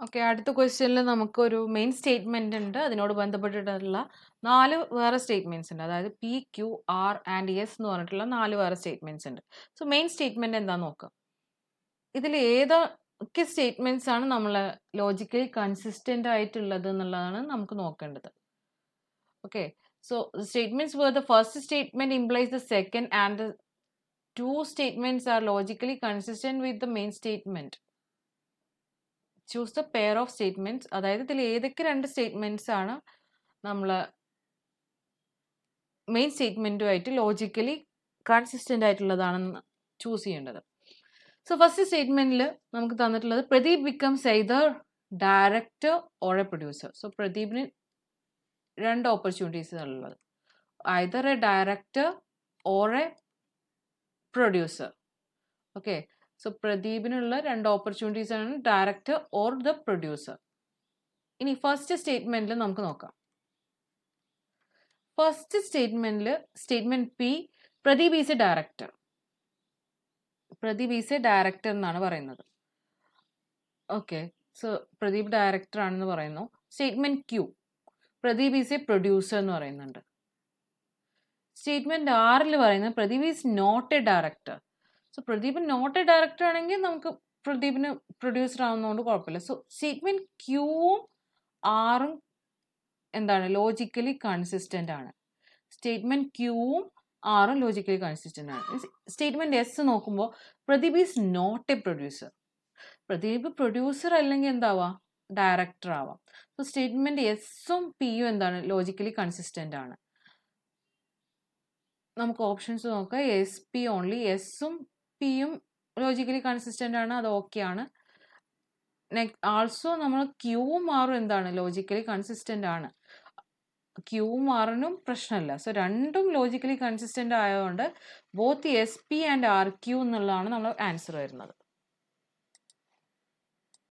Okay, അടുത്ത ക്വസ്റ്റ്യനിൽ നമുക്കൊരു മെയിൻ സ്റ്റേറ്റ്മെന്റ് ഉണ്ട്. അതിനോട് ബന്ധപ്പെട്ടിട്ടുള്ള 4 വേറെ സ്റ്റേറ്റ്മെന്റ്സ് ഉണ്ട്. അതായത് P, Q, R and S എന്ന് പറഞ്ഞിട്ടുള്ള 4 വേറെ സ്റ്റേറ്റ്മെന്റ്സ് ഉണ്ട്. സോ മെയിൻ സ്റ്റേറ്റ്മെന്റ് എന്താന്ന് നോക്കാം. ഇതിൽ ഏതൊക്കെ സ്റ്റേറ്റ്മെന്റ്സ് ആണ് നമ്മളെ ലോജിക്കലി കൺസിസ്റ്റന്റ് ആയിട്ടുള്ളത് എന്നുള്ളതാണ് നമുക്ക് നോക്കേണ്ടത്. Okay, so statements where the first statement implies the second and the 2 statements are logically consistent with the main statement. Choose the pair of statements. അതായത് ഇതിൽ ഏതൊക്കെ 2 സ്റ്റേറ്റ്മെന്റ്സ് ആണ് നമ്മൾ മെയിൻ സ്റ്റേറ്റ്മെന്റുമായിട്ട് ലോജിക്കലി കൺസിസ്റ്റന്റ് ആയിട്ടുള്ളതാണെന്ന് ചൂസ് ചെയ്യേണ്ടത്. സോ ഫസ്റ്റ് സ്റ്റേറ്റ്മെന്റിൽ നമുക്ക് തന്നിട്ടുള്ളത് Pradeep becomes either director or a producer. So പ്രദീപിന് 2 ഓപ്പർച്യൂണിറ്റീസ് ഉള്ളത്, either a director or a producer. Okay, so പ്രദീപിനുള്ള 2 opportunities ആണ്, ഡയറക്ടർ ഓർ ദ പ്രൊഡ്യൂസർ. ഇനി ഫസ്റ്റ് സ്റ്റേറ്റ്മെന്റിൽ നമുക്ക് നോക്കാം. ഫസ്റ്റ് സ്റ്റേറ്റ്മെന്റിൽ statement P, Pradeep is a director. Pradeep is a director എന്നാണ് പറയുന്നത്. ഓക്കെ, സോ പ്രദീപ് ഡയറക്ടർ ആണെന്ന് പറയുന്നു. Statement Q, Pradeep is a producer എന്ന് പറയുന്നുണ്ട്. സ്റ്റേറ്റ്മെന്റ് ആറിൽ പറയുന്നത് Pradeep is not a director. So Pradeep not a director ആണെങ്കിൽ നമുക്ക് പ്രദീപിന് പ്രൊഡ്യൂസർ ആവുന്നതുകൊണ്ട് കുഴപ്പമില്ല. സോ സ്റ്റേറ്റ്മെന്റ് ക്യൂവും ആറും എന്താണ്, ലോജിക്കലി കൺസിസ്റ്റന്റ് ആണ്. സ്റ്റേറ്റ്മെന്റ് ക്യൂവും ആറും ലോജിക്കലി കൺസിസ്റ്റന്റ് ആണ്. സ്റ്റേറ്റ്മെന്റ് എസ് നോക്കുമ്പോൾ Pradeep is not a producer. Pradeep producer അല്ലെങ്കിൽ എന്താവാം, ഡയറക്ടർ ആവാം. സോ സ്റ്റേറ്റ്മെന്റ് എസും പിയും എന്താണ്, ലോജിക്കലി കൺസിസ്റ്റന്റ് ആണ്. നമുക്ക് ഓപ്ഷൻസ് നോക്കാം. എസ് പി ഓൺലി, എസും പിയും ലോജിക്കലി കൺസിസ്റ്റന്റ് ആണ്, അത് ഓക്കെ ആണ്. ആൾസോ നമ്മൾ ക്യൂവും ആറും എന്താണ്, ലോജിക്കലി കൺസിസ്റ്റന്റ് ആണ്. ക്യൂവും ആറിനും പ്രശ്നമില്ല. സോ രണ്ടും ലോജിക്കലി കൺസിസ്റ്റന്റ് ആയതുകൊണ്ട് both S P and R Q എന്നുള്ളതാണ് നമ്മൾ ആൻസർ വരുന്നത്.